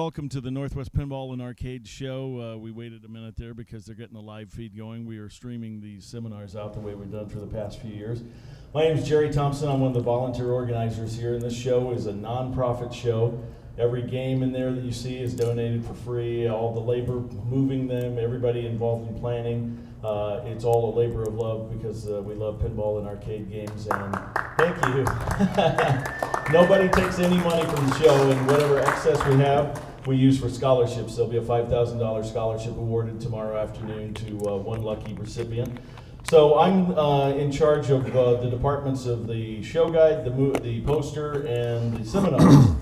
welcome to the Northwest Pinball and Arcade Show. We waited a minute there because they're getting the live feed going. We are streaming these seminars out the way we've done for the past few years. My name is Jerry Thompson. I'm one of the volunteer organizers here, and this show is a non-profit show. Every game in there that you see is donated for free. All the labor moving them, everybody involved in planning. It's all a labor of love because we love pinball and arcade games, and thank you. Nobody takes any money from the show, and whatever excess we have, we use for scholarships. There'll be a $5,000 scholarship awarded tomorrow afternoon to one lucky recipient. So I'm in charge of the departments of the show guide, the poster, and the seminars.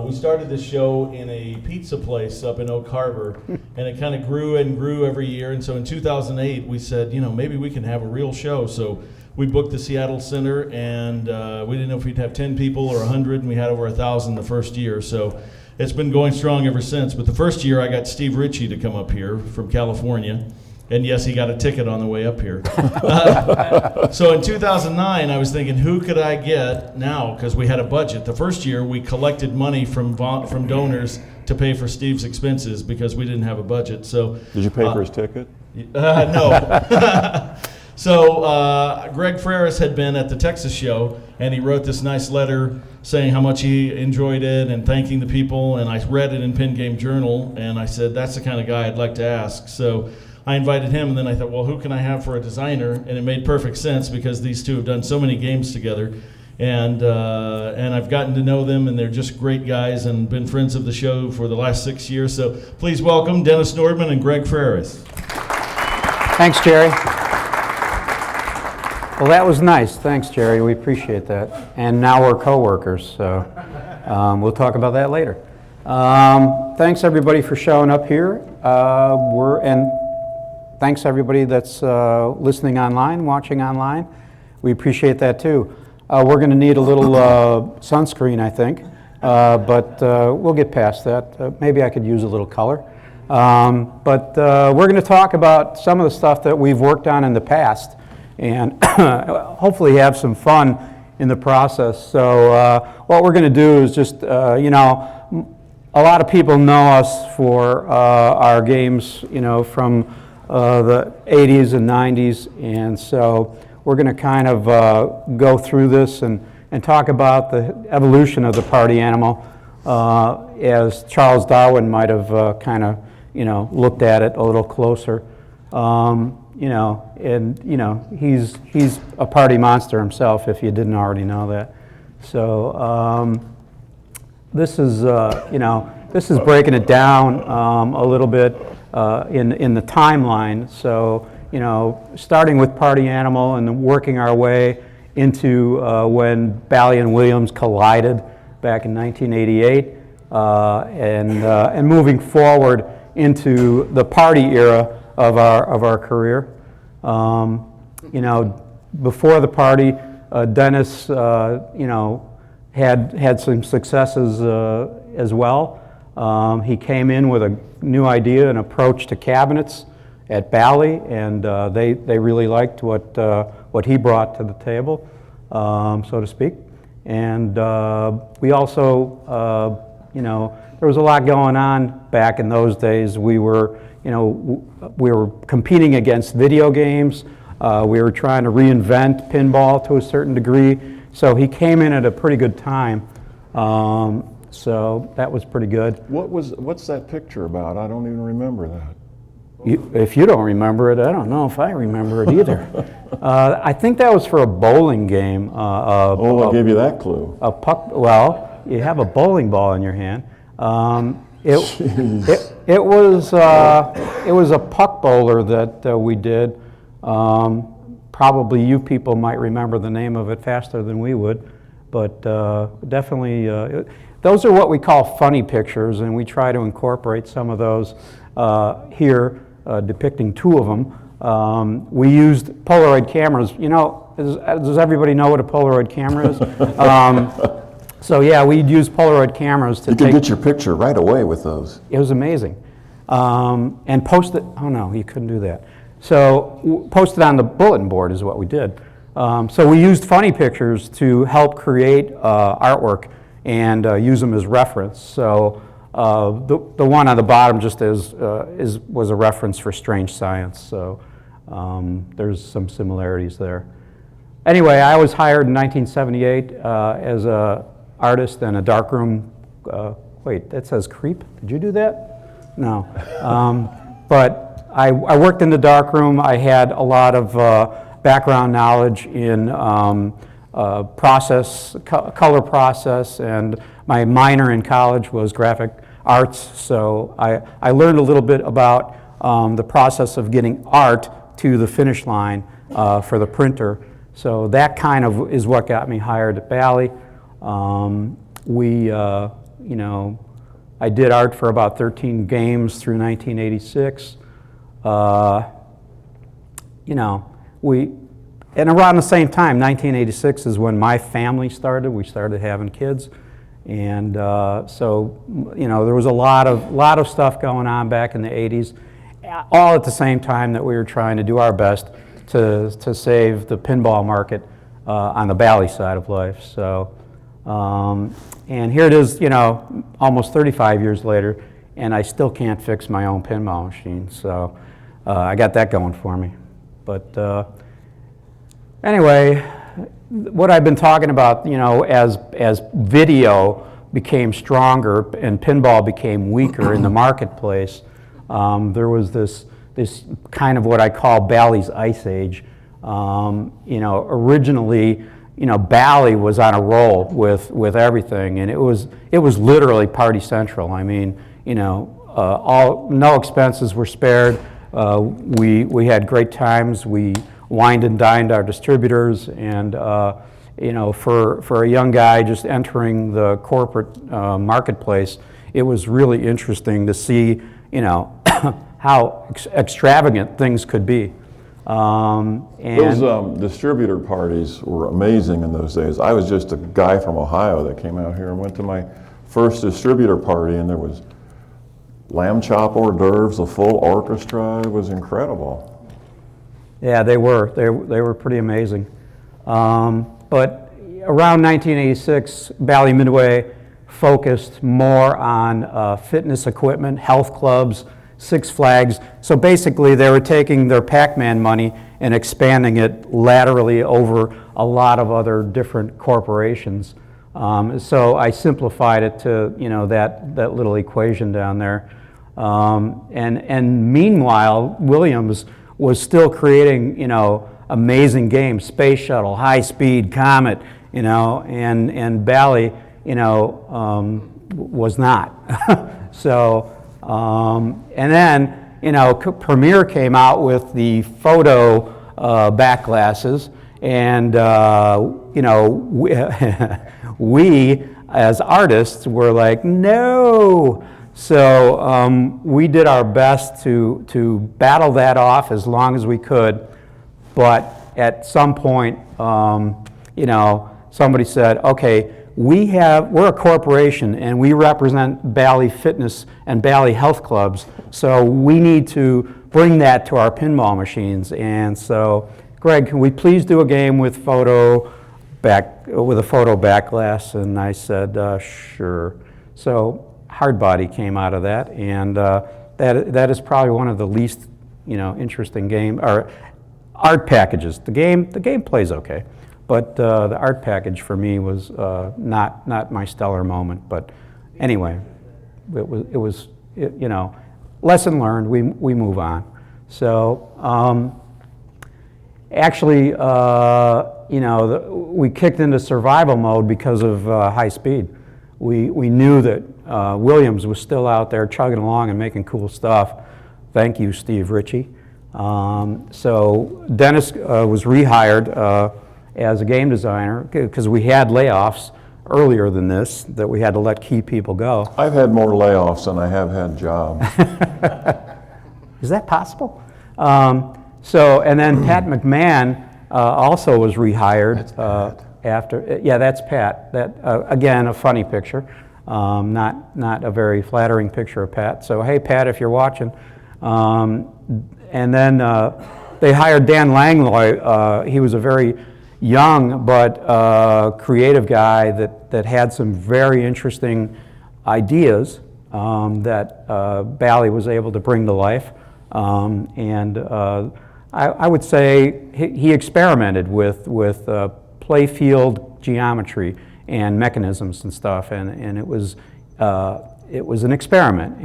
We started this show in a pizza place up in Oak Harbor, and it kind of grew and grew every year. And so in 2008, we said, maybe we can have a real show. So we booked the Seattle Center, and we didn't know if we'd have 10 people or 100, and we had over 1,000 the first year. So it's been going strong ever since. But the first year, I got Steve Ritchie to come up here from California. And yes, he got a ticket on the way up here. So in 2009, I was thinking, who could I get now? Because we had a budget. The first year, we collected money from donors to pay for Steve's expenses because we didn't have a budget. So did you pay for his ticket? No. So Greg Freres had been at the Texas show, and he wrote this nice letter saying how much he enjoyed it and thanking the people. And I read it in Pin Game Journal, and I said, that's the kind of guy I'd like to ask. So I invited him, and then I thought, well, who can I have for a designer? And it made perfect sense because these two have done so many games together. And I've gotten to know them, and they're just great guys and been friends of the show for the last 6 years. So please welcome Dennis Nordman and Greg Freres. Thanks, Jerry. Well, that was nice. Thanks, Jerry. We appreciate that. And now we're co-workers, so we'll talk about that later. Thanks, everybody, for showing up here. Thanks, everybody that's listening online, watching online. We appreciate that, too. We're going to need a little sunscreen, I think, but we'll get past that. Maybe I could use a little color. But we're going to talk about some of the stuff that we've worked on in the past and hopefully have some fun in the process. So what we're going to do is just, a lot of people know us for our games, from the 80s and 90s, and so we're going to kind of go through this and talk about the evolution of the party animal as Charles Darwin might have kind of, looked at it a little closer. He's a party monster himself, if you didn't already know that. So this is breaking it down a little bit in the timeline. So, starting with Party Animal and working our way into when Bally and Williams collided back in 1988, and moving forward into the party era of our career. Before the party, Dennis, had some successes as well. He came in with a new idea and approach to cabinets at Bally, and they really liked what he brought to the table, so to speak. And we also, there was a lot going on back in those days. We were competing against video games. We were trying to reinvent pinball to a certain degree. So he came in at a pretty good time. So that was pretty good. What's that picture about? I don't even remember that. If you don't remember it, I don't know if I remember it either. I think that was for a bowling game. I'll give you that clue. A puck. Well, you have a bowling ball in your hand. It was a puck bowler that we did. Probably you people might remember the name of it faster than we would, but definitely those are what we call funny pictures, and we try to incorporate some of those here, depicting two of them. We used Polaroid cameras. Does everybody know what a Polaroid camera is? So yeah, we'd use Polaroid cameras to You could get your picture right away with those. It was amazing. And post it, oh no, you couldn't do that. So post it on the bulletin board is what we did. So we used funny pictures to help create artwork and use them as reference. So The one on the bottom just was a reference for Strange Science, so there's some similarities there. Anyway, I was hired in 1978 as an artist and a darkroom. Wait, that says creep? Did you do that? No. But I worked in the darkroom. I had a lot of background knowledge in color process, and my minor in college was graphic arts, so I learned a little bit about the process of getting art to the finish line for the printer. So that kind of is what got me hired at Bally. I did art for about 13 games through 1986. And around the same time, 1986 is when my family started. We started having kids, and so there was a lot of stuff going on back in the 80s, all at the same time that we were trying to do our best to save the pinball market on the Bally side of life. So, and here it is, almost 35 years later, and I still can't fix my own pinball machine. So I got that going for me, but. Anyway, what I've been talking about, as video became stronger and pinball became weaker in the marketplace, there was this kind of what I call Bally's Ice Age. Originally, Bally was on a roll with everything, and it was literally Party Central. I mean, no expenses were spared. We had great times. We wined and dined our distributors, and for a young guy just entering the corporate marketplace, it was really interesting to see how extravagant things could be. Those distributor parties were amazing in those days. I was just a guy from Ohio that came out here and went to my first distributor party, and there was lamb chop hors d'oeuvres, a full orchestra. It was incredible. Yeah, they were pretty amazing. But around 1986, Bally Midway focused more on fitness equipment, health clubs, Six Flags. So basically, they were taking their Pac-Man money and expanding it laterally over a lot of other different corporations. So I simplified it to that little equation down there. And meanwhile, Williams was still creating, amazing games, Space Shuttle, High Speed, Comet, and Bally, was not. So, and then, Premiere came out with the photo back-glasses, and, we as artists were like, no. So we did our best to battle that off as long as we could, but at some point, somebody said, okay, we're a corporation and we represent Bally Fitness and Bally Health Clubs, so we need to bring that to our pinball machines. And so, Greg, can we please do a game with a photo back glass? And I said, sure. So Hardbody came out of that, and that is probably one of the least interesting game or art packages. The game plays okay, but the art package for me was not my stellar moment. But anyway, it was lesson learned. We move on. So actually, we kicked into survival mode because of High Speed. We knew that Williams was still out there chugging along and making cool stuff. Thank you, Steve Ritchie. So Dennis was rehired as a game designer because we had layoffs earlier than this that we had to let key people go. I've had more layoffs than I have had jobs. Is that possible? And then Pat McMahon also was rehired. That's Pat. After, yeah, that's Pat. That again, a funny picture, not a very flattering picture of Pat. So hey, Pat, if you're watching. And then they hired Dan Langlois. He was a very young but creative guy that had some very interesting ideas. that Bally was able to bring to life. I would say he experimented with playfield geometry and mechanisms and stuff, and it was an experiment.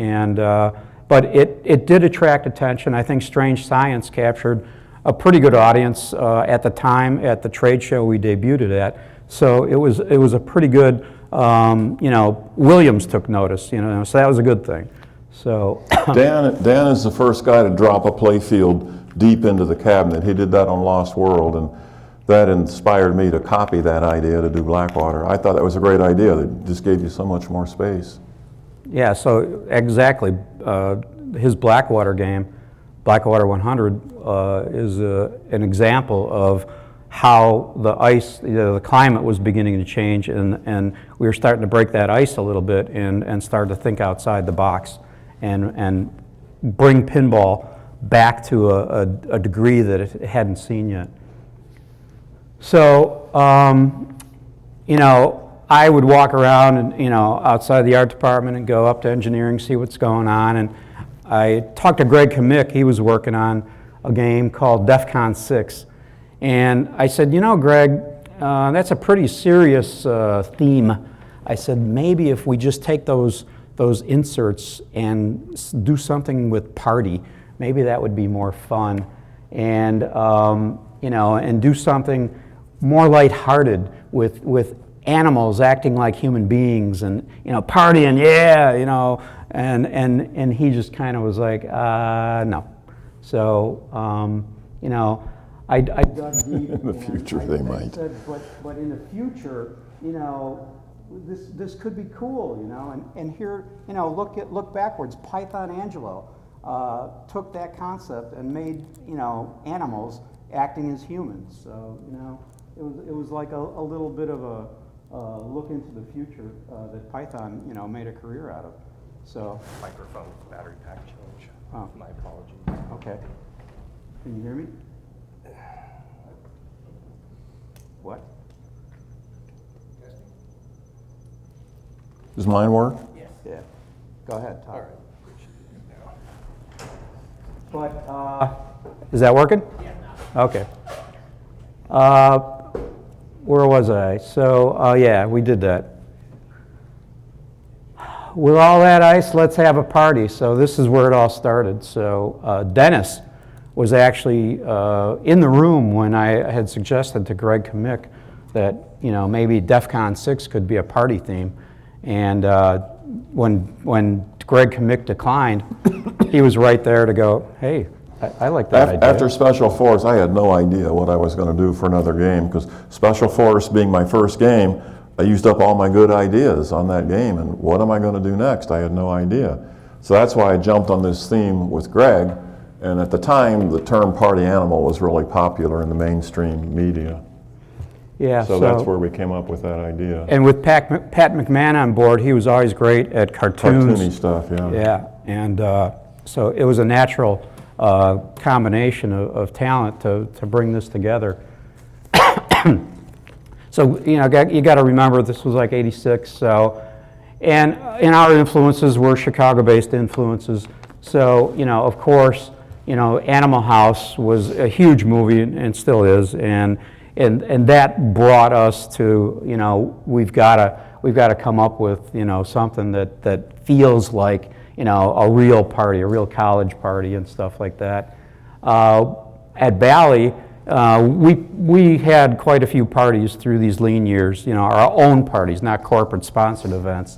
But it did attract attention. I think Strange Science captured a pretty good audience at the time at the trade show we debuted it at. So it was a pretty good. Williams took notice. So that was a good thing. So Dan is the first guy to drop a playfield deep into the cabinet. He did that on Lost World, and that inspired me to copy that idea to do Blackwater. I thought that was a great idea. That just gave you so much more space. Yeah, so exactly. His Blackwater game, Blackwater 100, is an example of how the ice, the climate was beginning to change, and we were starting to break that ice a little bit and start to think outside the box and bring pinball back to a degree that it hadn't seen yet. So, I would walk around and, outside the art department and go up to engineering, see what's going on. And I talked to Greg Kamick. He was working on a game called DEFCON 6. And I said, Greg, that's a pretty serious theme. I said, maybe if we just take those inserts and do something with party, maybe that would be more fun. And, and do something more lighthearted with animals acting like human beings and, partying, yeah, and he just kind of was like, no. So, I dug deep. In the future, they might. Said, but in the future, this could be cool, and here, look backwards. Python Angelo took that concept and made, animals acting as humans. So, it was like a little bit of a look into the future that Python, made a career out of. So Microphone battery pack change. Oh. My apologies. Okay. Can you hear me? What? Does mine work? Yes. Yeah. Go ahead, Todd. All right. But is that working? Yeah. Okay. Where was I? So, yeah, we did that. With all that ice, let's have a party. So this is where it all started. So Dennis was actually in the room when I had suggested to Greg Kamick that maybe DEFCON 6 could be a party theme. And when Greg Kamick declined, he was right there to go, hey, I like that idea. After Special Force, I had no idea what I was going to do for another game, because Special Force being my first game, I used up all my good ideas on that game, and what am I going to do next? I had no idea. So that's why I jumped on this theme with Greg, and at the time, the term party animal was really popular in the mainstream media. Yeah, So that's where we came up with that idea. And with Pat McMahon on board, he was always great at cartoons. Cartoony stuff, yeah. Yeah, and so it was a natural combination of talent to bring this together. So, you got to remember this was like 86, so, and our influences were Chicago-based influences. So, of course, Animal House was a huge movie and still is, and that brought us to, we've got to come up with, something that feels like, a real party, a real college party and stuff like that. At Bally, we had quite a few parties through these lean years, our own parties, not corporate sponsored events.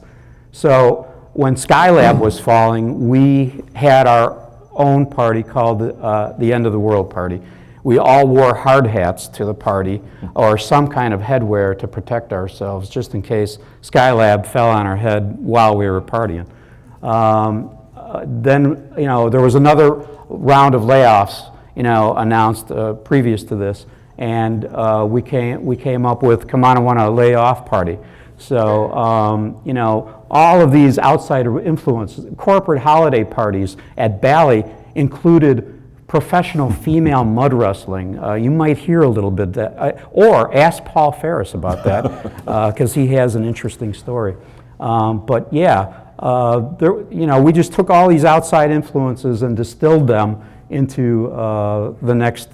So when Skylab was falling, we had our own party called the End of the World Party. We all wore hard hats to the party or some kind of headwear to protect ourselves just in case Skylab fell on our head while we were partying. Then, there was another round of layoffs, announced previous to this, and we came up with, come on, I want a layoff party. So, all of these outside influences, corporate holiday parties at Bally included professional female mud wrestling. You might hear a little bit that, or ask Paul Freres about that, because he has an interesting story. But yeah, we just took all these outside influences and distilled them into the next,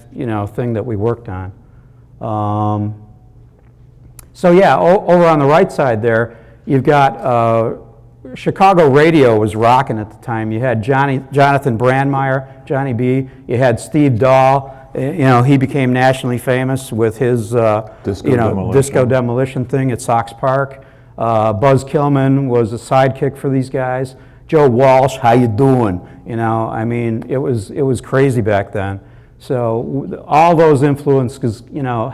thing that we worked on. So yeah, over on the right side there, you've got Chicago radio was rocking at the time. You had Jonathan Brandmeier, Johnny B. You had Steve Dahl. He became nationally famous with his disco demolition thing at Sox Park. Buzz Killman was a sidekick for these guys. Joe Walsh, how you doing? It was crazy back then. So all those influences,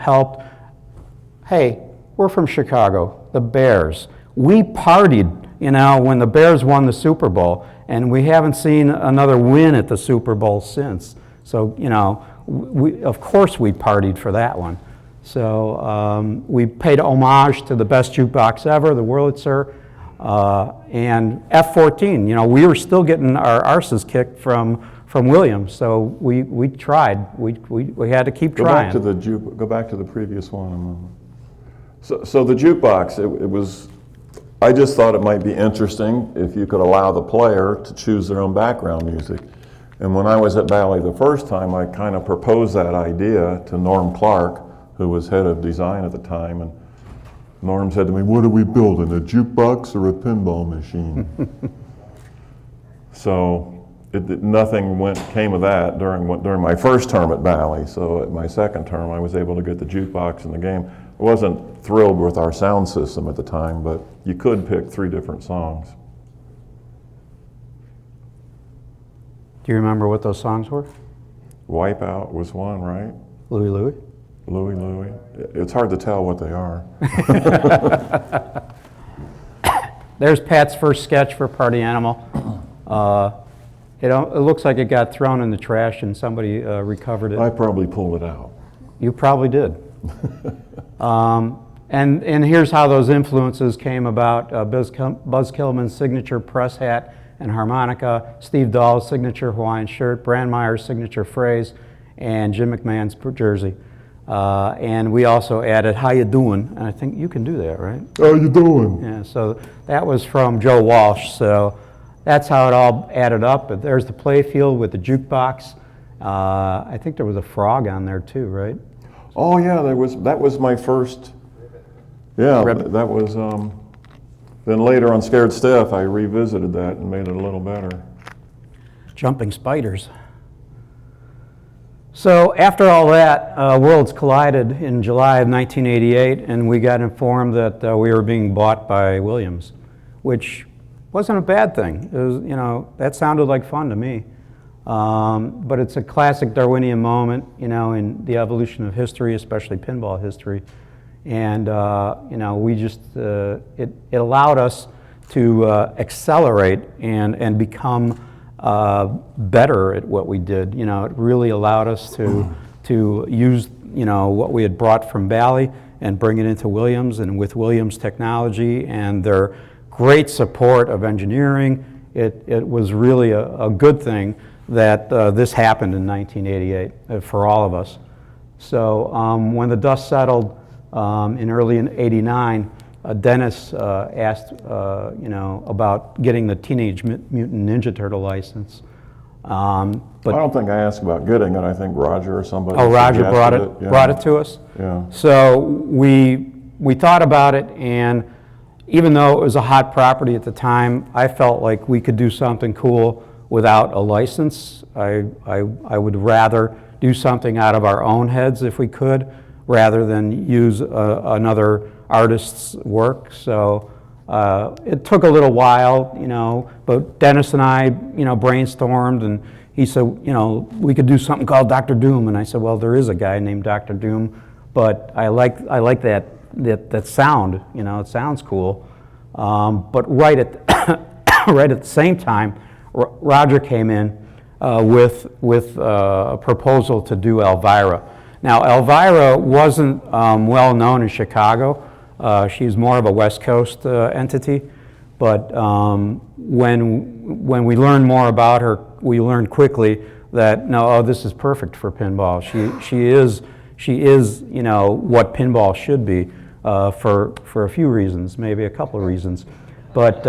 helped. Hey, we're from Chicago, the Bears. We partied, when the Bears won the Super Bowl, and we haven't seen another win at the Super Bowl since. So, of course we partied for that one. So we paid homage to the best jukebox ever, the Wurlitzer, and F-14. We were still getting our arses kicked from Williams, so we tried. We had to keep trying. Go back to the previous one a moment. So the jukebox, it was. I just thought it might be interesting if you could allow the player to choose their own background music. And when I was at Bally the first time, I kind of proposed that idea to Norm Clark, who was head of design at the time, and Norm said to me, "What are we building, a jukebox or a pinball machine?" So nothing came of that during my first term at Bally. So at my second term, I was able to get the jukebox in the game. I wasn't thrilled with our sound system at the time, but you could pick 3 different songs. Do you remember what those songs were? Wipeout was one, right? Louie Louie? Louie Louie. It's hard to tell what they are. There's Pat's first sketch for Party Animal. It looks like it got thrown in the trash and somebody recovered it. I probably pulled it out. You probably did. And here's how those influences came about. Buzz Killman's signature press hat and harmonica, Steve Dahl's signature Hawaiian shirt, Brandmeier's signature phrase, and Jim McMahon's jersey. And we also added "How you doing?" And I think you can do that, right? How you doing? Yeah, so that was from Joe Walsh. So that's how it all added up. But there's the play field with the jukebox. I think there was a frog on there too, right? Oh yeah, that was my first. Yeah, that was. Then later on Scared Stiff, I revisited that and made it a little better. Jumping spiders. So after all that, worlds collided in July of 1988, and we got informed that we were being bought by Williams, which wasn't a bad thing. It was, that sounded like fun to me. But it's a classic Darwinian moment, in the evolution of history, especially pinball history. And, we just, it allowed us to accelerate and become better at what we did. It really allowed us to use, what we had brought from Bally and bring it into Williams, and with Williams technology and their great support of engineering, it was really a good thing that this happened in 1988 for all of us. So when the dust settled in early '89, Dennis asked, about getting the Teenage Mutant Ninja Turtle license. But I don't think I asked about getting it. I think Roger or somebody. Oh, Roger brought it yeah. brought it to us. Yeah. So we thought about it, and even though it was a hot property at the time, I felt like we could do something cool without a license. I would rather do something out of our own heads if we could, rather than use another artist's work. So it took a little while, but Dennis and I, brainstormed, and he said, we could do something called Dr. Doom. And I said, well, there is a guy named Dr. Doom, but I like that sound, it sounds cool. But right at the same time, Roger came in with a proposal to do Elvira. Now, Elvira wasn't well known in Chicago. She's more of a West Coast entity. But when we learned more about her, we learned quickly that this is perfect for pinball. She is what pinball should be for a few reasons, maybe a couple of reasons. But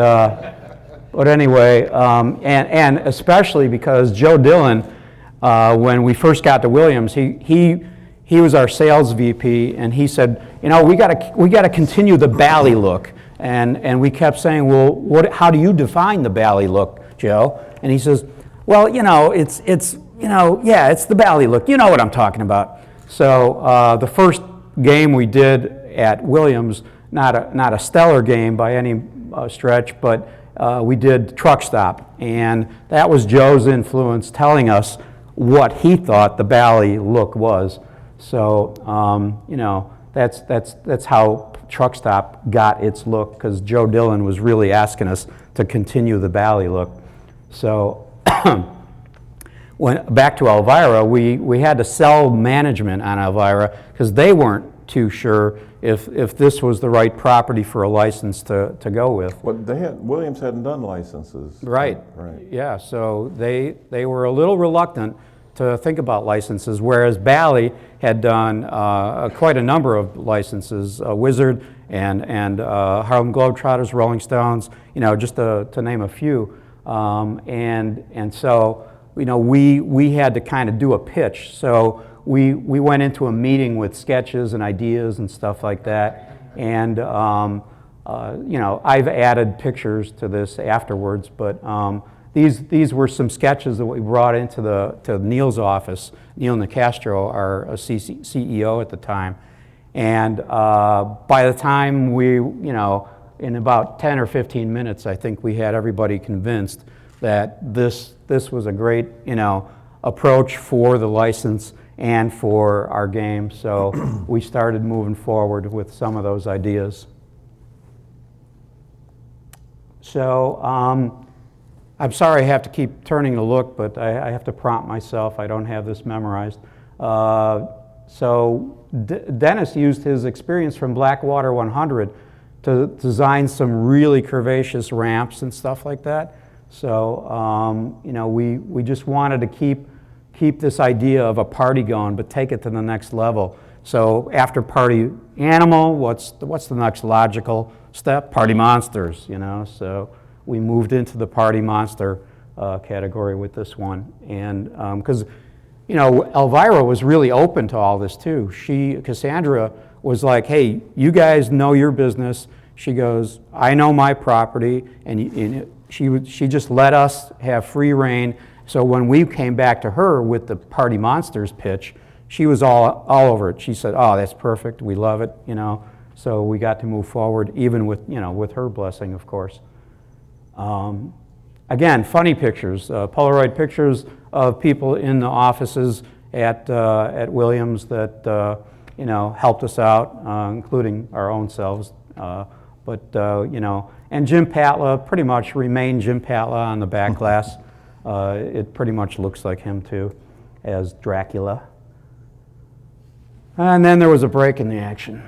But anyway, and especially because Joe Dillon, when we first got to Williams, he was our sales VP, and he said, you know, we got to continue the Bally look, and we kept saying, well, how do you define the Bally look, Joe? And he says, well, you know, it's the Bally look. You know what I'm talking about. So the first game we did at Williams, not a stellar game by any stretch, but we did Truck Stop, and that was Joe's influence telling us what he thought the Bally look was. So you know, that's how Truck Stop got its look, because Joe Dillon was really asking us to continue the Bally look. So back to Elvira, we had to sell management on Elvira because they weren't too sure if this was the right property for a license to go with. Well, Williams hadn't done licenses. Right. Right. Yeah, so they were a little reluctant to think about licenses, whereas Bally had done quite a number of licenses, Wizard and Harlem Globetrotters, Rolling Stones, you know, just to name a few. And so, you know, we had to kind of do a pitch. So we went into a meeting with sketches and ideas and stuff like that. And, you know, I've added pictures to this afterwards, but these were some sketches that we brought to Neil's office, Neil Nicastro, our CEO at the time. And by the time we, you know, in about 10 or 15 minutes, I think we had everybody convinced that this was a great, you know, approach for the license and for our game. So we started moving forward with some of those ideas. So I'm sorry I have to keep turning to look, but I have to prompt myself. I don't have this memorized. So Dennis used his experience from Blackwater 100 to design some really curvaceous ramps and stuff like that. So you know, we just wanted to keep this idea of a party going, but take it to the next level. So after Party Animal, what's the next logical step? Party Monsters, you know. So we moved into the Party Monster category with this one, and because you know, Elvira was really open to all this too. Cassandra was like, hey, you guys know your business. She goes, I know my property, and she just let us have free reign. So when we came back to her with the Party Monsters pitch, she was all over it. She said, oh, that's perfect, we love it, you know. So we got to move forward, even with, you know, with her blessing, of course. Again, funny pictures, Polaroid pictures of people in the offices at Williams that you know, helped us out, including our own selves. But you know, and Jim Patla pretty much remained Jim Patla on the back glass. It pretty much looks like him too, as Dracula. And then there was a break in the action.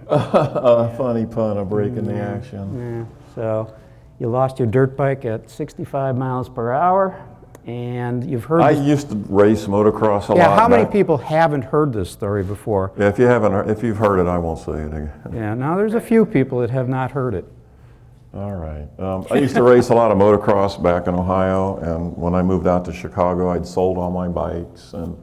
A funny pun, a break in the action. Yeah, so you lost your dirt bike at 65 miles per hour, and you've heard. I used to race motocross a lot. Yeah, how many people haven't heard this story before? Yeah, if you've heard it, I won't say it again. Yeah, now there's a few people that have not heard it. All right. I used to race a lot of motocross back in Ohio, and when I moved out to Chicago, I'd sold all my bikes, and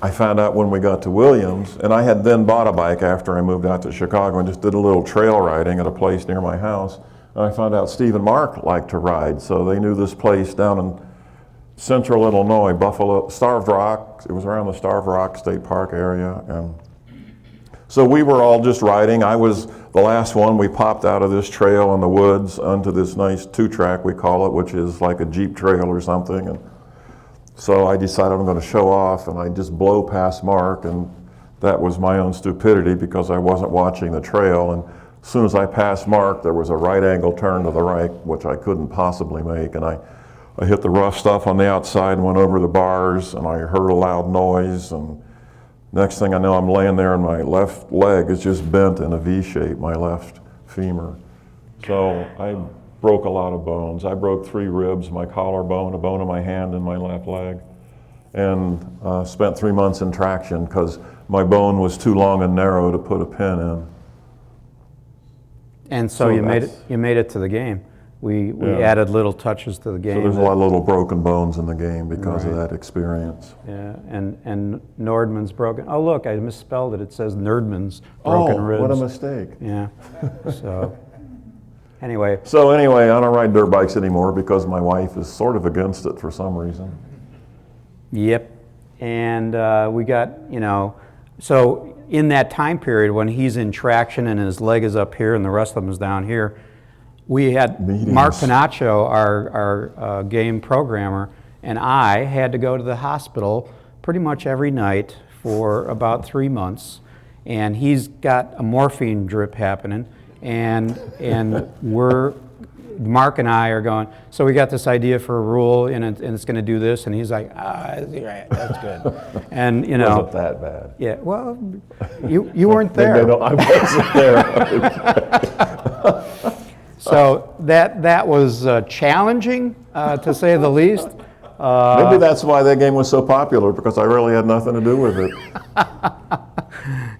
I found out when we got to Williams, and I had then bought a bike after I moved out to Chicago and just did a little trail riding at a place near my house. And I found out Steve and Mark liked to ride, so they knew this place down in central Illinois, Buffalo, Starved Rock. It was around the Starved Rock State Park area. And so we were all just riding. I was the last one. We popped out of this trail in the woods onto this nice two-track, we call it, which is like a Jeep trail or something. And so I decided I'm going to show off, and I just blow past Mark, and that was my own stupidity because I wasn't watching the trail. And as soon as I passed Mark, there was a right angle turn to the right, which I couldn't possibly make, and I hit the rough stuff on the outside and went over the bars, and I heard a loud noise, and next thing I know, I'm laying there, and my left leg is just bent in a V shape, my left femur. So I broke a lot of bones. I broke 3 ribs, my collarbone, a bone in my hand, and my left leg, and spent 3 months in traction because my bone was too long and narrow to put a pin in. And so you made it to the game. we Yeah. added little touches to the game. So there's a that- lot of little broken bones in the game because of Right. that experience. Yeah, and Nordman's broken. Oh, look, I misspelled it. It says Nerdman's broken ribs. What a mistake. Yeah. So anyway, So anyway, I don't ride dirt bikes anymore because my wife is sort of against it for some reason. yep. And we got, so in that time period when he's in traction and his leg is up here and the rest of them is down here, we had Meetings. Mark Panaccio, our game programmer, and I had to go to the hospital pretty much every night for about 3 months. And he's got a morphine drip happening, and Mark and I are going, so we got this idea for a rule, and it's going to do this, and he's like, that's good. And It wasn't that bad. yeah, well, you weren't there. I wasn't there. So that was challenging, to say the least. Maybe that's why that game was so popular, because I really had nothing to do with it.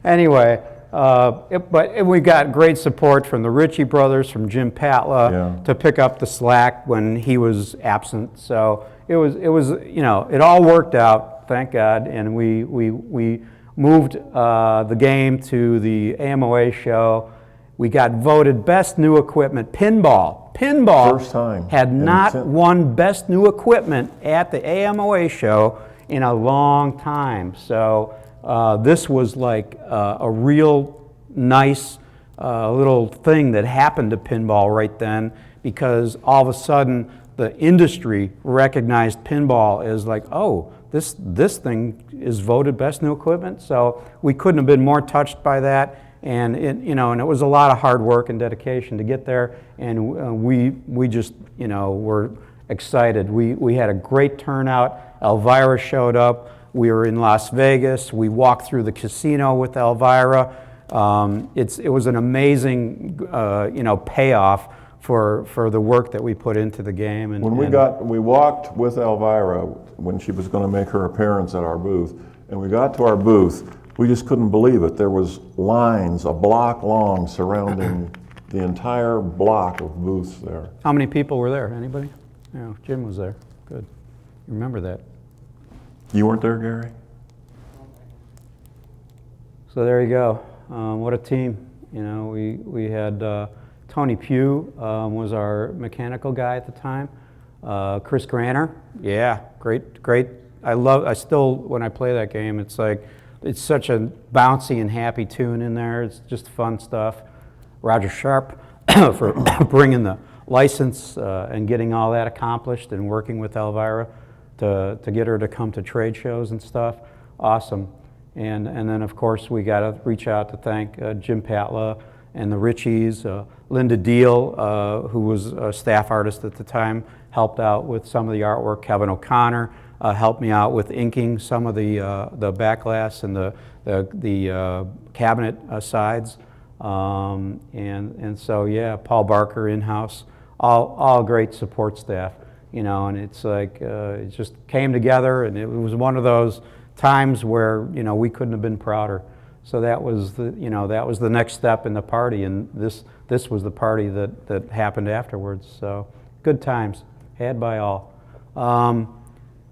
Anyway, but we got great support from the Ritchie brothers, from Jim Patla, Yeah. to pick up the slack when he was absent. So it was it all worked out, thank God, and we moved the game to the AMOA show. We got voted best new equipment. Pinball First time. had And not since- won best new equipment at the AMOA show in a long time. So this was like a real nice little thing that happened to pinball right then, because all of a sudden the industry recognized pinball as like, oh, this thing is voted best new equipment. So we couldn't have been more touched by that. And it was a lot of hard work and dedication to get there, and we just were excited. We had a great turnout. Elvira showed up. We were in Las Vegas. We walked through the casino with Elvira. It was an amazing payoff for the work that we put into the game. And When we walked with Elvira when she was going to make her appearance at our booth, and we got to our booth, we just couldn't believe it. There was lines a block long surrounding the entire block of booths there. How many people were there? Anybody? Yeah, Jim was there. Good. You remember that. You weren't there, Gary? So there you go. What a team. We had Tony Pugh was our mechanical guy at the time. Chris Granner, yeah, great. I still, when I play that game, it's like, it's such a bouncy and happy tune in there. It's just fun stuff. Roger Sharp for bringing the license and getting all that accomplished, and working with Elvira to get her to come to trade shows and stuff. Awesome. And then, of course, we got to reach out to thank Jim Patla and the Ritchies. Linda Deal, who was a staff artist at the time, helped out with some of the artwork. Kevin O'Connor helped me out with inking some of the back glass and the cabinet sides. And so, yeah, Paul Barker in-house, all great support staff, and it's like, it just came together, and it was one of those times where, we couldn't have been prouder. So that was the next step in the party, and this was the party that happened afterwards. So good times had by all.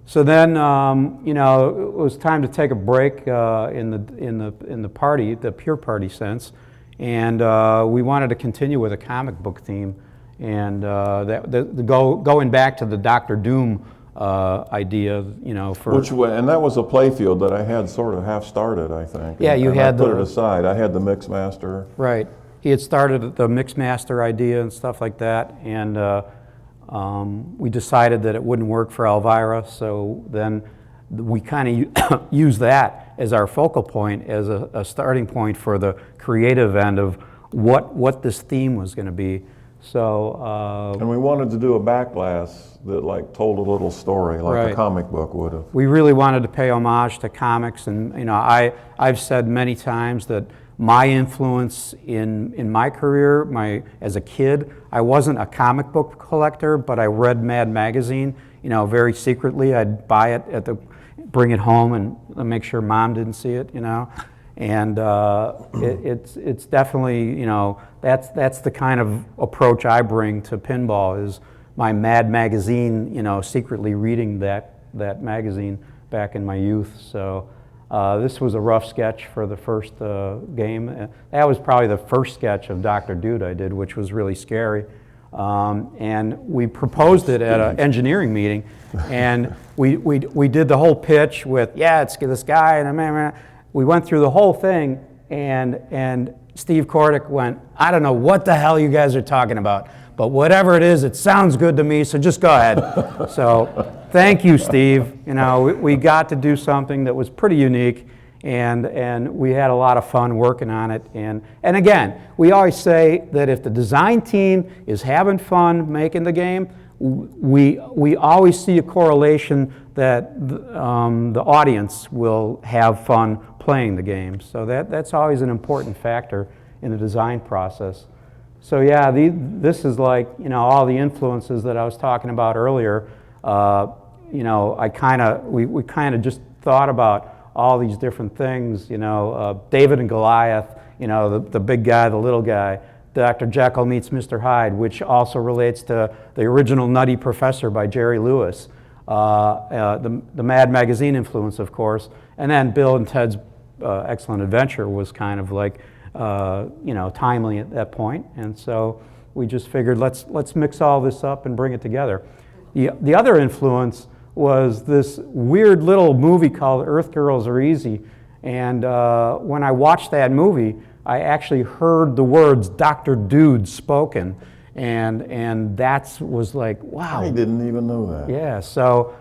So then, it was time to take a break in the party, the pure party sense, and we wanted to continue with a comic book theme, and going back to the Dr. Doom idea, And that was a play field that I had sort of half started, I think. Yeah, you and had I put it aside. I had the Mixmaster. Right. He had started the Mixmaster idea and stuff like that, and we decided that it wouldn't work for Elvira, so then we kind of used that as our focal point, as a starting point for the creative end of what this theme was going to be. So And we wanted to do a back glass that told a little story, like Right. a comic book would have. we really wanted to pay homage to comics, and I've said many times that my influence in my career, as a kid, I wasn't a comic book collector, but I read Mad Magazine, very secretly. I'd buy it bring it home and make sure Mom didn't see it, And it's definitely, you know, that's the kind of approach I bring to pinball, is my Mad magazine, you know, secretly reading that magazine back in my youth. So this was a rough sketch for the first game. That was probably the first sketch of Dr. Dude I did, which was really scary. And we proposed it at an engineering meeting, and we did the whole pitch with, yeah, it's this guy, and we went through the whole thing, and Steve Kordick went, I don't know what the hell you guys are talking about, but whatever it is, it sounds good to me, so just go ahead. So thank you, Steve. You know, we got to do something that was pretty unique, and we had a lot of fun working on it. And again, we always say that if the design team is having fun making the game, we always see a correlation that the audience will have fun playing the game. So that's always an important factor in the design process. So yeah, this is like, you know, all the influences that I was talking about earlier. You know, we kind of just thought about all these different things, you know, David and Goliath, you know, the big guy, the little guy, Dr. Jekyll meets Mr. Hyde, which also relates to the original Nutty Professor by Jerry Lewis, the Mad magazine influence, of course, and then Bill and Ted's Excellent Adventure was kind of like, you know, timely at that point, and so we just figured let's mix all this up and bring it together. The other influence was this weird little movie called Earth Girls Are Easy, and when I watched that movie, I actually heard the words Dr. Dude spoken, and that was like, wow. I didn't even know that. Yeah, so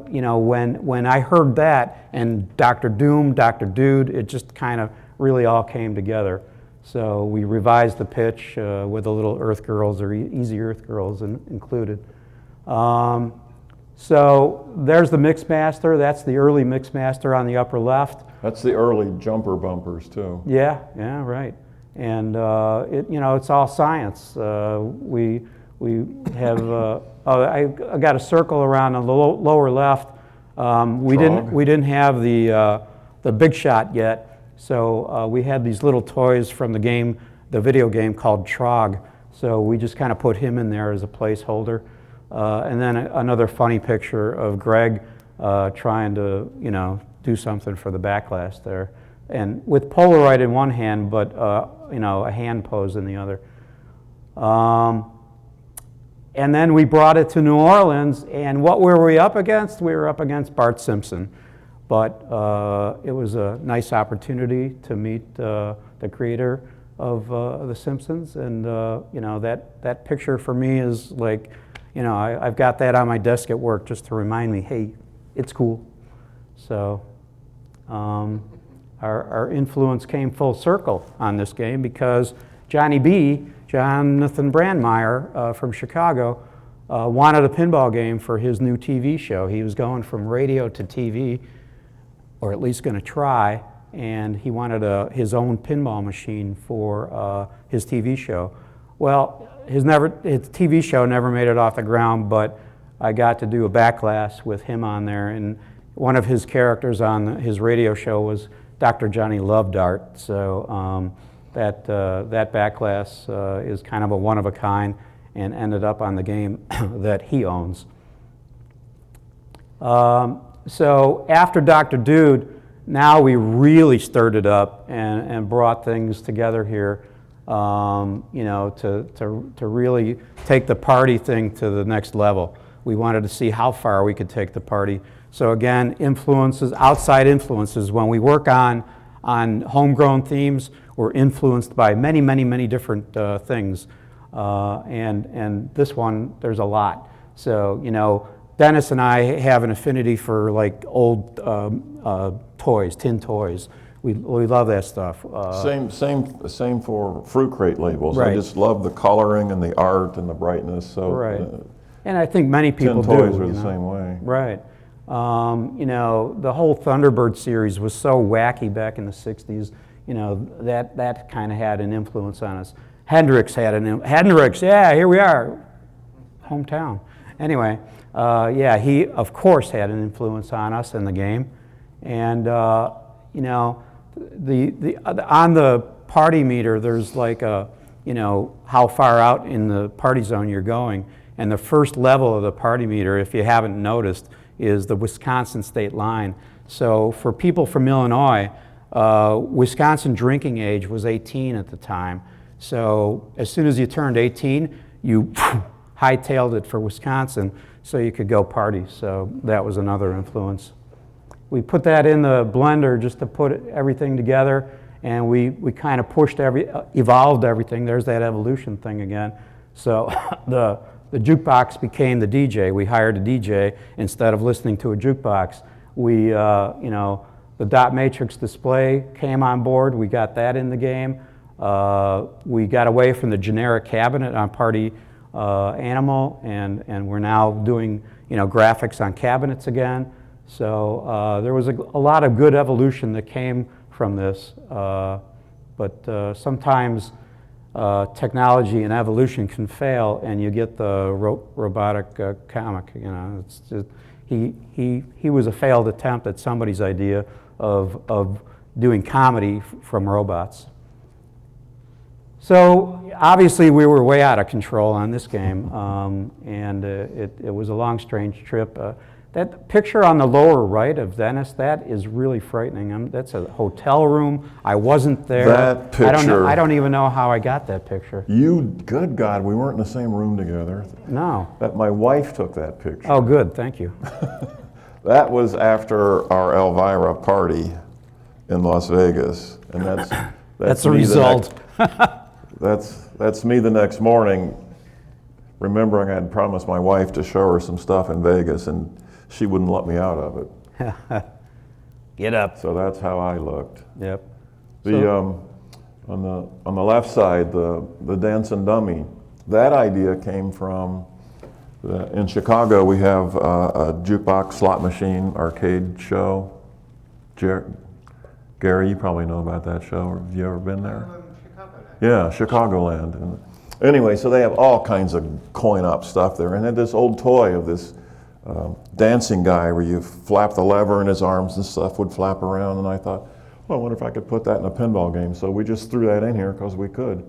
you know, when I heard that and Dr. Doom, Dr. Dude, it just kind of really all came together. So we revised the pitch with a little Earth Girls or Easy Earth Girls included. So there's the Mixmaster. That's the early Mixmaster on the upper left. That's the early jumper bumpers too. Yeah, right. And you know, it's all science. We have. I got a circle around on the lower left. We didn't have the Big Shot yet, so we had these little toys from the video game called Trog. So we just kind of put him in there as a placeholder. And then another funny picture of Greg trying to, you know, do something for the backlash there, and with Polaroid in one hand, but you know, a hand pose in the other. And then we brought it to New Orleans, and what were we up against? We were up against Bart Simpson, but it was a nice opportunity to meet the creator of The Simpsons, and you know, that picture for me is like, you know, I've got that on my desk at work just to remind me, hey, it's cool. So our influence came full circle on this game because Jonathan Brandmeier from Chicago wanted a pinball game for his new TV show. He was going from radio to TV, or at least going to try, and he wanted his own pinball machine for his TV show. Well, his TV show never made it off the ground, but I got to do a backlash with him on there, and one of his characters on his radio show was Dr. Johnny Lovedart. So that backlash is kind of a one of a kind, and ended up on the game that he owns. So after Dr. Dude, now we really stirred it up and brought things together here. You know, to really take the party thing to the next level. We wanted to see how far we could take the party. So again, outside influences. When we work on homegrown themes, we're influenced by many different things. And this one, there's a lot. So, you know, Dennis and I have an affinity for like old toys, tin toys. We love that stuff. Same for Fruit Crate labels. Right. I just love the coloring and the art and the brightness. So right. And I think many people tin toys do. are the same way. Right. You know, the whole Thunderbird series was so wacky back in the 60s. You know, that kind of had an influence on us. Hendrix, yeah, here we are, hometown. Anyway, yeah, he of course had an influence on us in the game, and you know, on the party meter, there's like a, how far out in the party zone you're going. And the first level of the party meter, if you haven't noticed, is the Wisconsin state line. So for people from Illinois, Wisconsin drinking age was 18 at the time. So as soon as you turned 18, you hightailed it for Wisconsin so you could go party. So that was another influence. We put that in the blender just to put everything together, and we kind of evolved everything. There's that evolution thing again. So the jukebox became the DJ. We hired a DJ instead of listening to a jukebox. We, the dot matrix display came on board. We got that in the game. We got away from the generic cabinet on Party Animal, and we're now doing, graphics on cabinets again. So there was a lot of good evolution that came from this, but sometimes technology and evolution can fail, and you get the robotic comic. It's just, he was a failed attempt at somebody's idea of doing comedy from robots. So obviously we were way out of control on this game, and it was a long, strange trip. That picture on the lower right of Dennis, that is really frightening. That's a hotel room. I wasn't there. That picture. I don't even know how I got that picture. Good God, we weren't in the same room together. No. My wife took that picture. Oh, good, thank you. That was after our Elvira party in Las Vegas, and That's the result. That's me the next morning, remembering I had promised my wife to show her some stuff in Vegas, and she wouldn't let me out of it. Get up. So that's how I looked. Yep. On the left side, the dancing dummy. That idea came from in Chicago. We have a jukebox slot machine arcade show. Gary, you probably know about that show. Have you ever been there? Yeah, Chicagoland. And anyway, so they have all kinds of coin-op stuff there, and they had this old toy of this dancing guy where you flap the lever and his arms and stuff would flap around, and I thought, well, I wonder if I could put that in a pinball game. So we just threw that in here because we could.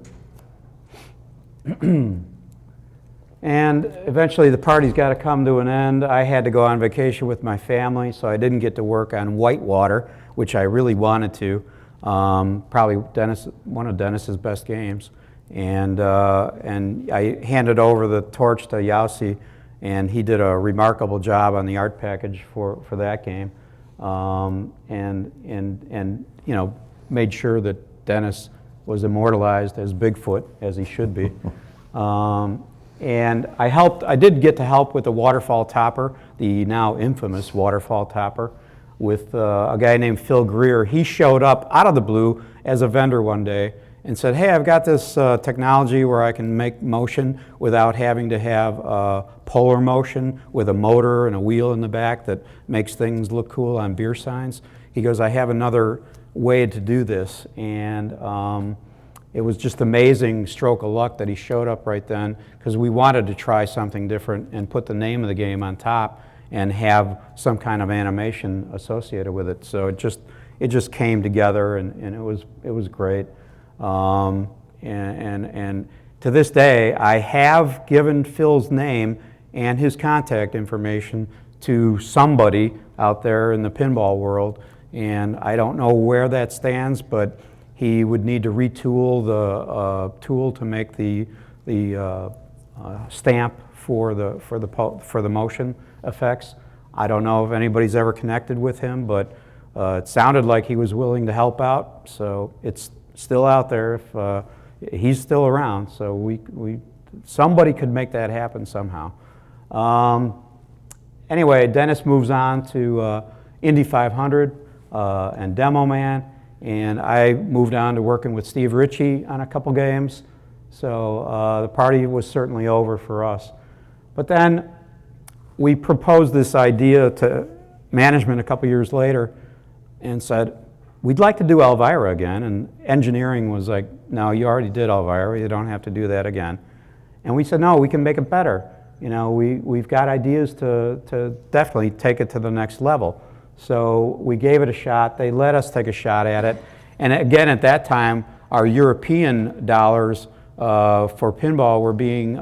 And eventually the party's got to come to an end. I had to go on vacation with my family, so I didn't get to work on Whitewater, which I really wanted to. Probably one of Dennis's best games. And I handed over the torch to Yossi, and he did a remarkable job on the art package for that game, and made sure that Dennis was immortalized as Bigfoot, as he should be. And I did get to help with the waterfall topper, the now infamous waterfall topper, with a guy named Phil Greer. He showed up out of the blue as a vendor one day and said, hey, I've got this technology where I can make motion without having to have polar motion with a motor and a wheel in the back that makes things look cool on beer signs. He goes, I have another way to do this. And it was just amazing stroke of luck that he showed up right then, because we wanted to try something different and put the name of the game on top and have some kind of animation associated with it. So it just came together, and it was great. And to this day, I have given Phil's name and his contact information to somebody out there in the pinball world, and I don't know where that stands, but he would need to retool the tool to make the stamp for the motion effects. I don't know if anybody's ever connected with him, but it sounded like he was willing to help out, so it's still out there if he's still around. So somebody could make that happen somehow. Anyway, Dennis moves on to Indy 500 and Demo Man, and I moved on to working with Steve Ritchie on a couple games. So the party was certainly over for us. But then we proposed this idea to management a couple years later and said, we'd like to do Elvira again. And engineering was like, no, you already did Elvira, you don't have to do that again. And we said, no, we can make it better. We've got ideas to definitely take it to the next level. So we gave it a shot. They let us take a shot at it. And again, at that time, our European dollars for pinball were being,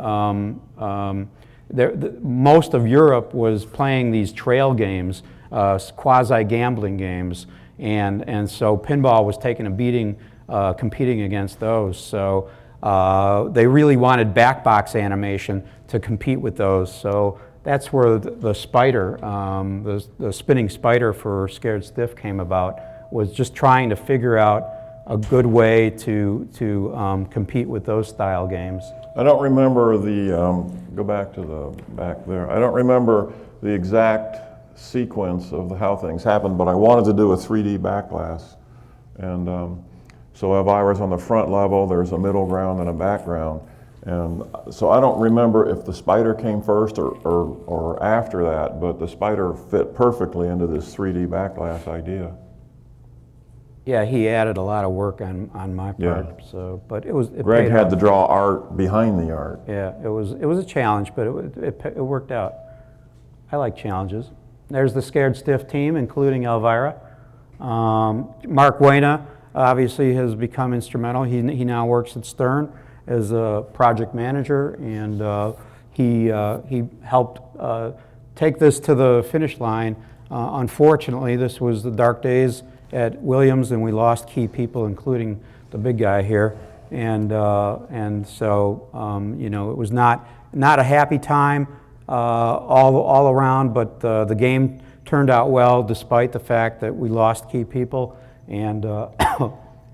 most of Europe was playing these trail games, quasi-gambling games. And so pinball was taking a beating competing against those. So they really wanted back box animation to compete with those. So that's where the spider, the spinning spider for Scared Stiff came about, was just trying to figure out a good way to compete with those style games. I don't remember go back to the back there. I don't remember the exact sequence of how things happened, but I wanted to do a 3D back glass. And so Elvira's on the front level, there's a middle ground and a background. And so I don't remember if the spider came first or after that, but the spider fit perfectly into this 3D back glass idea. Yeah, he added a lot of work on my part. Yeah. So, but it Greg paid had off. to draw art behind the art. Yeah, it was a challenge, but it worked out. I like challenges. There's the Scared Stiff team, including Elvira. Mark Wayna obviously has become instrumental. He now works at Stern as a project manager, and he helped take this to the finish line. Unfortunately, this was the dark days at Williams, and we lost key people, including the big guy here, and so you know, it was not a happy time all around, but the game turned out well despite the fact that we lost key people, and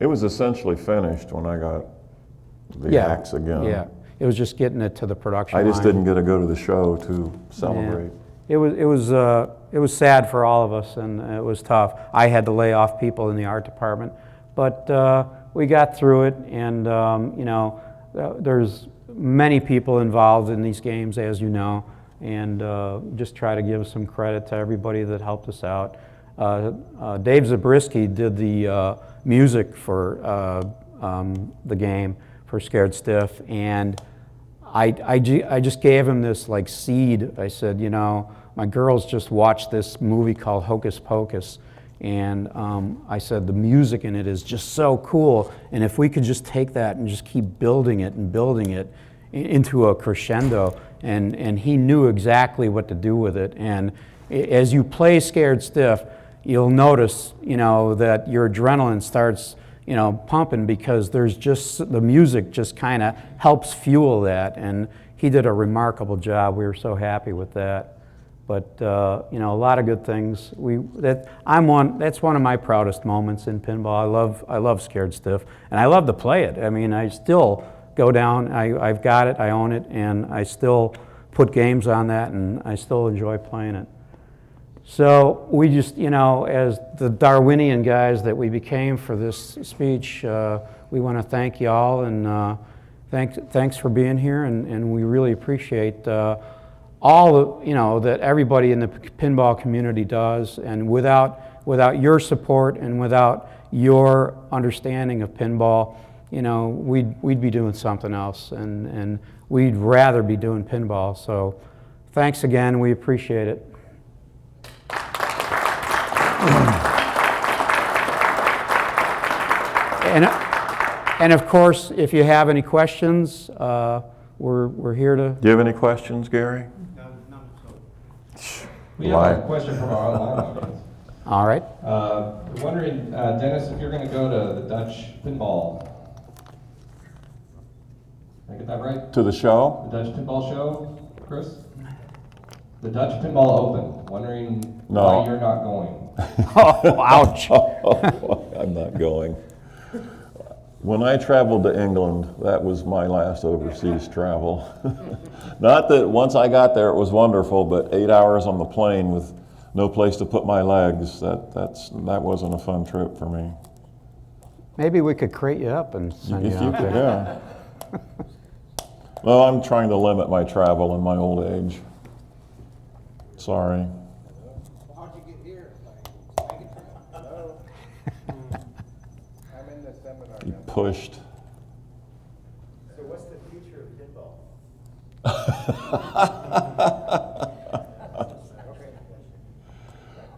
It was essentially finished when I got the yeah, axe again. yeah, it was just getting it to the production I just line. didn't get to go to the show to celebrate. It was sad for all of us, and it was tough. I had to lay off people in the art department, but we got through it. And you know, there's many people involved in these games, as you know, and just try to give some credit to everybody that helped us out. Dave Zabriskie did the music for the game for Scared Stiff, and I just gave him this like seed. I said, you know, my girls just watched this movie called Hocus Pocus, and I said the music in it is just so cool, and if we could just take that and just keep building it and building it into a crescendo, and he knew exactly what to do with it. And as you play Scared Stiff, you'll notice, you know, that your adrenaline starts, you know, pumping, because there's just, the music just kind of helps fuel that, and he did a remarkable job. We were so happy with that. But you know, a lot of good things. That's one of my proudest moments in pinball. I love Scared Stiff, and I love to play it. I mean, I still go down. I've got it. I own it, and I still put games on that, and I still enjoy playing it. So we just, you know, as the Darwinian guys that we became for this speech, we want to thank y'all, and thanks for being here, and we really appreciate all, you know, that everybody in the pinball community does. And without your support and without your understanding of pinball, you know, we'd be doing something else, and we'd rather be doing pinball. So thanks again. We appreciate it. And of course, if you have any questions, we're here to. Do you have any questions, Gary? No. We have a question from our online audience. All right. Wondering, Dennis, if you're going to go to the Dutch pinball. Did I get that right? To the show? The Dutch pinball show, Chris? The Dutch Pinball Open. Wondering No. why you're not going. Oh, ouch. I'm not going. When I traveled to England, that was my last overseas travel. Not that once I got there it was wonderful, but 8 hours on the plane with no place to put my legs, that wasn't a fun trip for me. Maybe we could crate you up and send you If you out could, there. yeah. Well, I'm trying to limit my travel in my old age. Sorry. How'd you get here? Hello? I'm in the seminar You now. pushed. So what's the future of pinball?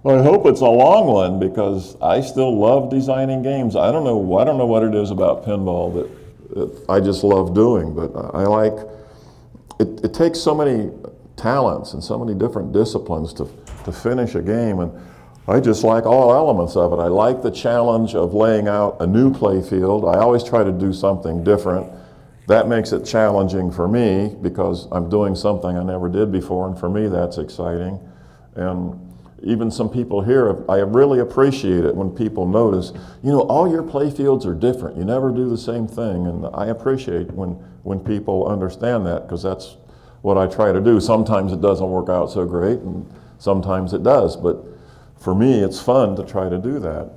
Well, I hope it's a long one because I still love designing games. I don't know what it is about pinball that I just love doing, but I like it. It takes so many talents and so many different disciplines to finish a game, and I just like all elements of it. I like the challenge of laying out a new play field. I always try to do something different. That makes it challenging for me because I'm doing something I never did before, and for me that's exciting. And even some people here, I really appreciate it when people notice, all your play fields are different. You never do the same thing, and I appreciate when people understand that because that's what I try to do. Sometimes it doesn't work out so great, and sometimes it does, but for me it's fun to try to do that.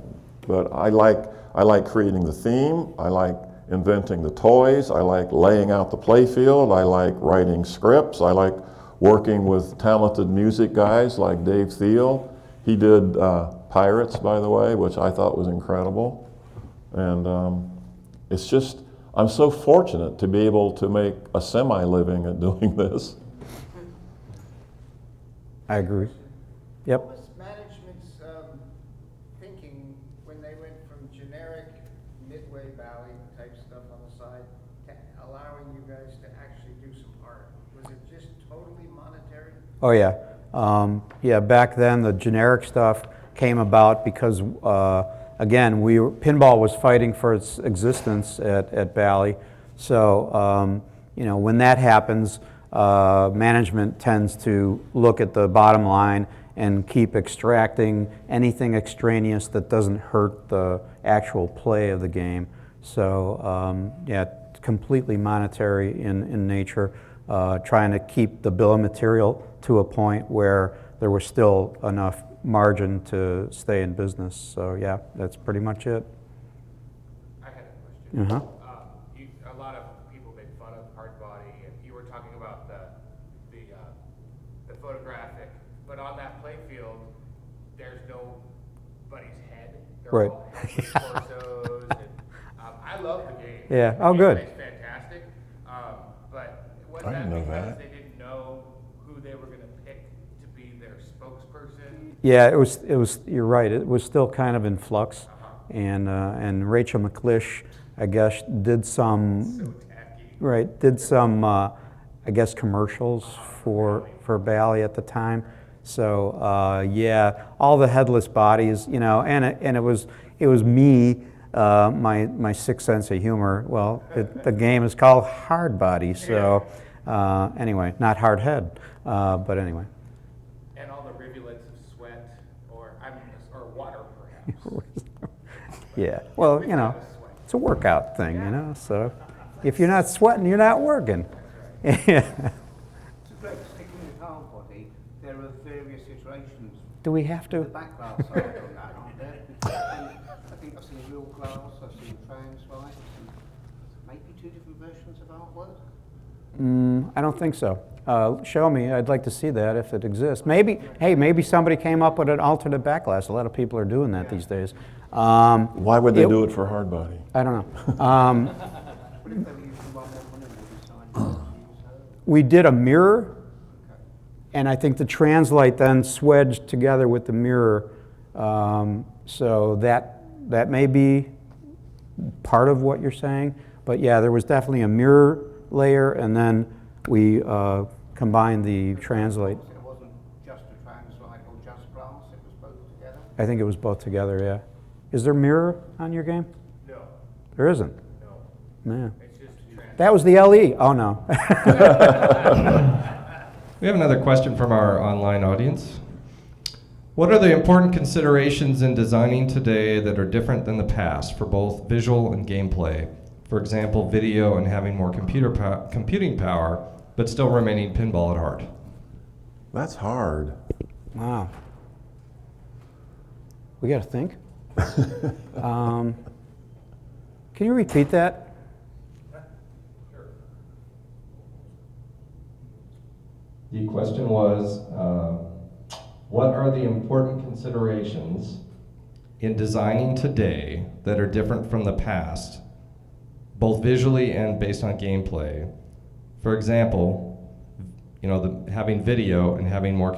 But I like creating the theme, I like inventing the toys, I like laying out the play field, I like writing scripts, I like working with talented music guys like Dave Thiel. He did Pirates, by the way, which I thought was incredible. And it's just, I'm so fortunate to be able to make a semi-living at doing this. I agree. Yep. What was management's thinking when they went from generic Midway Valley type stuff on the side to allowing you guys to actually do some art? Was it just totally monetary? Oh yeah. Yeah, back then the generic stuff came about because, again, pinball was fighting for its existence at Valley. So, when that happens, management tends to look at the bottom line and keep extracting anything extraneous that doesn't hurt the actual play of the game. So, yeah, completely monetary in nature. Trying to keep the bill of material to a point where there was still enough margin to stay in business. So yeah, that's pretty much it. I had a question. Uh-huh. A lot of people make fun of hard body, and you were talking about the photographic, but on that play field, there's nobody's head. They're Right. all torsos. And, I love the game. Yeah. The Oh, good. It's fantastic. But was I that didn't know because that. they didn't know who they were going to pick to be their spokesperson? Yeah, it was. You're right. It was still kind of in flux, and Rachel McClish, I guess, did some. So tacky. Right, did some, I guess, commercials for Bally at the time. So yeah, all the headless bodies, and it was me, my sick sense of humor. Well, the game is called Hard Body, so anyway, not Hard Head, but anyway. And all the rivulets of sweat, or water, perhaps. Yeah, well, it's a workout thing, So if you're not sweating, you're not working. Yeah. To break sticking with hard body, there are various iterations. Do we have The to? back glass side on that, aren't there? I think I've seen real glass, I've seen trans lights, and maybe two different versions of artwork. I don't think so. Show me. I'd like to see that if it exists. Maybe somebody came up with an alternate back glass. A lot of people are doing that these days. Why would they do it for hard body? I don't know. But if they were using one they decided to use her. We did a mirror, and I think the translite then swedged together with the mirror. So that may be part of what you're saying. But yeah, there was definitely a mirror layer, and then we combined the translate. It wasn't just a trans light or just glass, it was both together. I think it was both together, yeah. Is there mirror on your game? No, There isn't. no. Man. It's just trans. That was the LE. Oh, no. We have another question from our online audience. What are the important considerations in designing today that are different than the past for both visual and gameplay? For example, video and having more computing power, but still remaining pinball at heart. That's hard. Wow. We got to think. Can you repeat that? The question was, what are the important considerations in designing today that are different from the past, both visually and based on gameplay? For example, having video and having more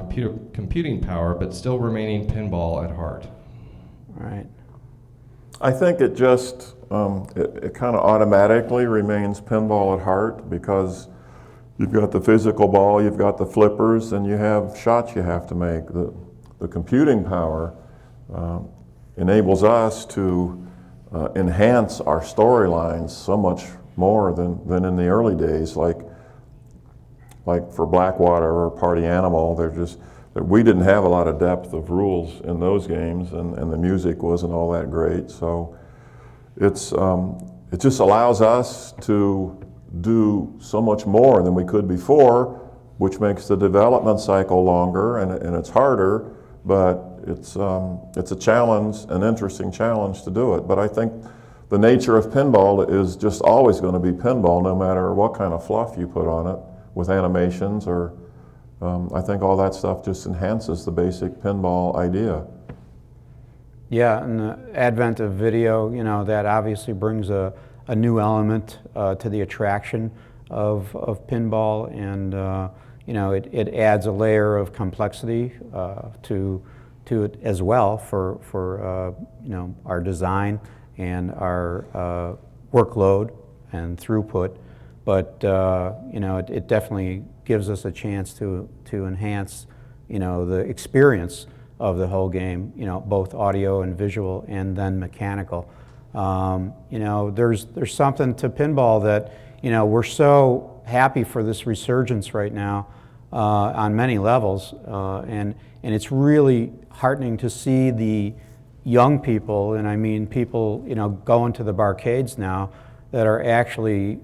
computing power, but still remaining pinball at heart? Right. I think it just, it kind of automatically remains pinball at heart because you've got the physical ball, you've got the flippers, and you have shots you have to make. The computing power enables us to enhance our storylines so much more than in the early days, like for Blackwater or Party Animal. We didn't have a lot of depth of rules in those games, and the music wasn't all that great. So it just allows us to do so much more than we could before, which makes the development cycle longer and it's harder, but it's a challenge, an interesting challenge to do it. But I think the nature of pinball is just always going to be pinball, no matter what kind of fluff you put on it with animations or I think all that stuff just enhances the basic pinball idea. Yeah, and the advent of video, that obviously brings a new element to the attraction of pinball, and it adds a layer of complexity to it as well for our design and our workload and throughput. But it definitely gives us a chance to enhance the experience of the whole game, both audio and visual and then mechanical. There's something to pinball that we're so happy for this resurgence right now on many levels, and it's really heartening to see the young people, and I mean people going to the barcades now, that are actually,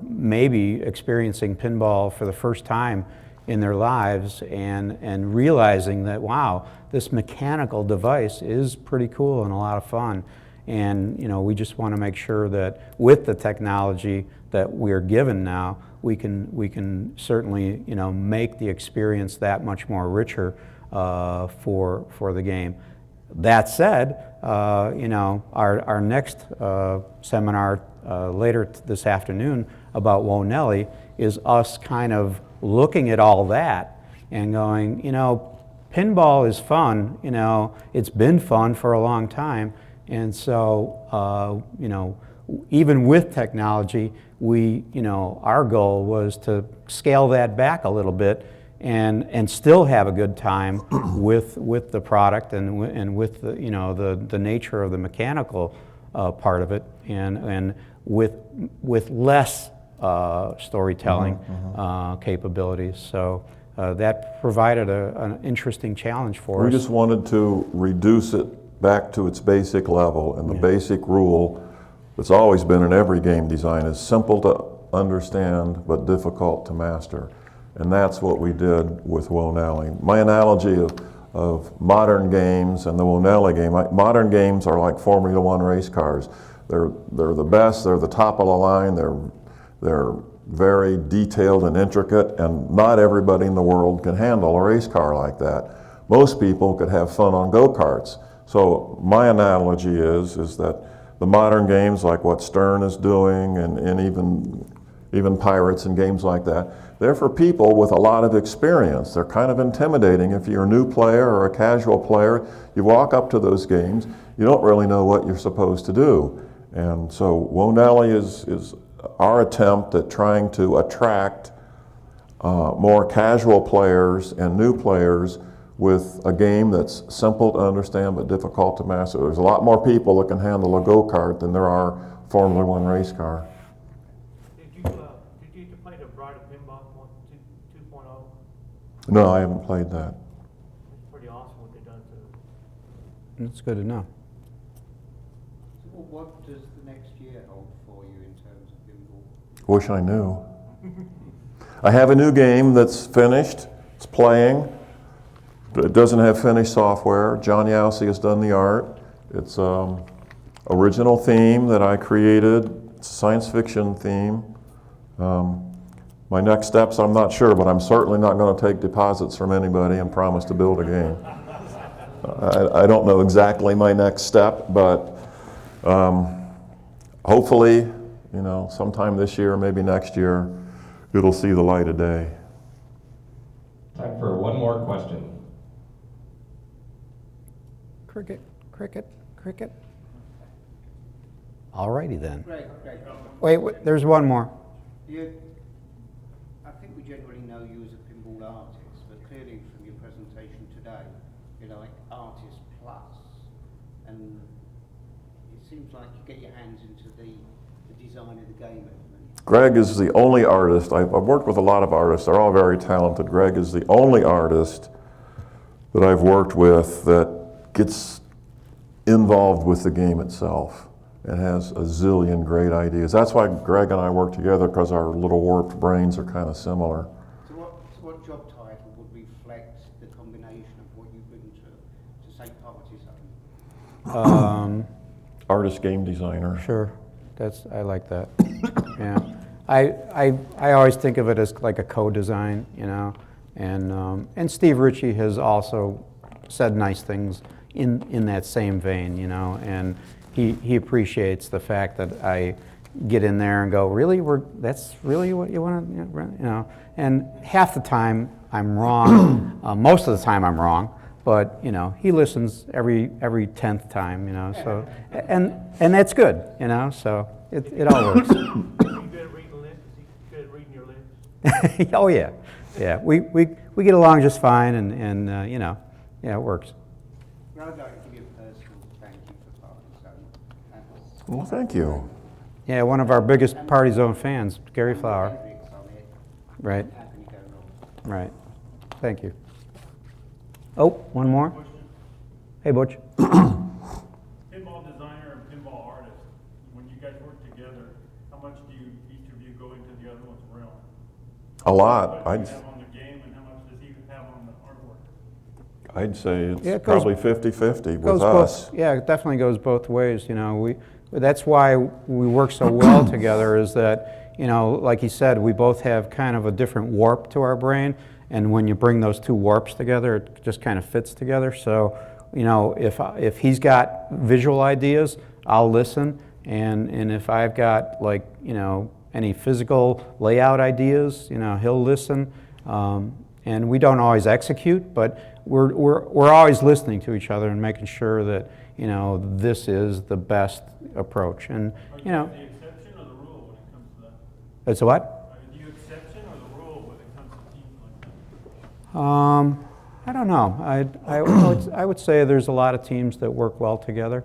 maybe experiencing pinball for the first time in their lives and realizing that, wow, this mechanical device is pretty cool and a lot of fun. And, we just want to make sure that with the technology that we're given now, we can certainly, make the experience that much more richer for the game. That said, our next seminar later this afternoon about Whoa Nelly is us kind of looking at all that and going, pinball is fun, it's been fun for a long time, and so, even with technology, our goal was to scale that back a little bit and still have a good time with the product and with the nature of the mechanical part of it, and with less storytelling capabilities. So that provided an interesting challenge for us. We just wanted to reduce it back to its basic level, and the basic rule that's always been in every game design is simple to understand but difficult to master. And that's what we did with Whoa Nelly. My analogy of modern games and the Whoa Nelly game, modern games are like Formula One race cars. They're the best, they're the top of the line, they're very detailed and intricate, and not everybody in the world can handle a race car like that. Most people could have fun on go-karts. So my analogy is that the modern games, like what Stern is doing, and even Pirates and games like that, they're for people with a lot of experience. They're kind of intimidating. If you're a new player or a casual player, you walk up to those games, you don't really know what you're supposed to do. And so Whoa Nelly is our attempt at trying to attract more casual players and new players with a game that's simple to understand but difficult to master. There's a lot more people that can handle a go-kart than there are Formula One race car. Did you play the Bride of Pinball 2.0? No, I haven't played that. It's pretty awesome what they've done to it. That's good to know. So what does the next year hold for you in terms of pinball? Wish I knew. I have a new game that's finished. It's playing. It doesn't have finished software. John Yowsey has done the art. It's original theme that I created. It's a science fiction theme. My next steps, I'm not sure, but I'm certainly not going to take deposits from anybody and promise to build a game. I don't know exactly my next step, but hopefully, sometime this year, maybe next year, it'll see the light of day. Time for one more question. Cricket, cricket, cricket. All righty then. Greg, Wait, there's one more. I think we generally know you as a pinball artist, but clearly from your presentation today, you're like artist plus. And it seems like you get your hands into the design of the game element. Greg is the only artist, I've worked with a lot of artists, they're all very talented. Greg is the only artist that I've worked with that gets involved with the game itself and has a zillion great ideas. That's why Greg and I work together, because our little warped brains are kind of similar. So what job title would reflect the combination of what you bring to St. Party's? Artist game designer. Sure, I like that. Yeah, I always think of it as like a co-design, you know, and Steve Ritchie has also said nice things in that same vein, you know, and he appreciates the fact that I get in there and go, really, that's really what you want to, you know, and half the time I'm wrong, most of the time I'm wrong, but you know, he listens every 10th time, you know, so, and that's good, you know, so it all works. You good at reading lists? You good at reading your lists? Oh yeah, yeah, we get along just fine, and you know, yeah, it works. Well, I'd like to give you a personal thank you for Party Zone. Well, thank you. Yeah, one of our biggest Party Zone fans, Gary Flower. Hendrix on it. Right, How can you go wrong? right. Thank you. Oh, one more? Hey, Butch. Pinball designer and pinball artist, when you guys work together, how much do each of you go into the other one's realm? A lot. How much do you have on the game and how much does he have on the artwork? I'd say it's Yeah, it goes- probably 50-50 Goes with us. both, yeah, it definitely goes both ways, you know. That's why we work so well together, is that, you know, like he said, we both have kind of a different warp to our brain, and when you bring those two warps together, it just kind of fits together. So, you know, if he's got visual ideas, I'll listen, and if I've got, like, you know, any physical layout ideas, you know, he'll listen. And we don't always execute, but we're always listening to each other and making sure that, you know, this is the best approach. And, you know, The exception or the rule when it comes to that? it's what? Are you exception or the rule when it comes to teams like that? I don't know. I would say there's a lot of teams that work well together,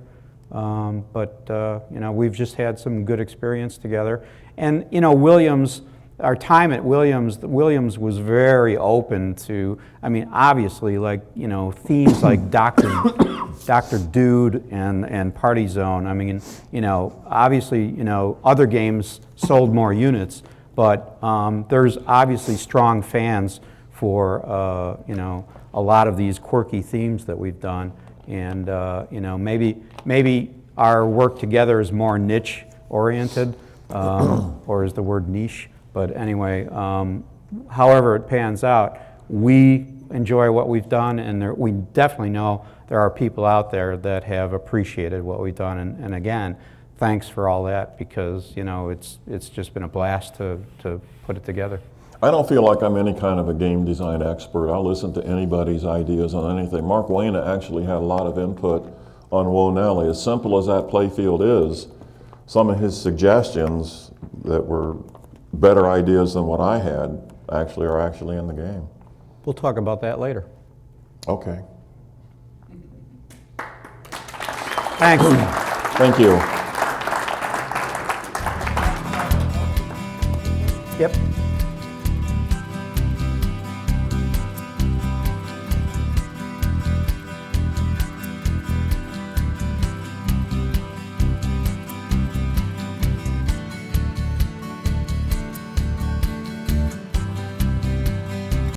but you know, we've just had some good experience together. And you know, Williams, our time at Williams was very open to. I mean, obviously, like, you know, themes like Dr. Dude and Party Zone. I mean, you know, obviously, you know, other games sold more units, but there's obviously strong fans for you know, a lot of these quirky themes that we've done, and you know, maybe our work together is more niche oriented, or is the word niche? But anyway, however it pans out, we enjoy what we've done, and we definitely know there are people out there that have appreciated what we've done, and again, thanks for all that, because you know, it's just been a blast to put it together. I don't feel like I'm any kind of a game design expert. I'll listen to anybody's ideas on anything. Mark Wayna actually had a lot of input on Woe Nelly. As simple as that playfield is, some of his suggestions that were better ideas than what I had are actually in the game. We'll talk about that later. Okay. Thanks. Thank you. Yep.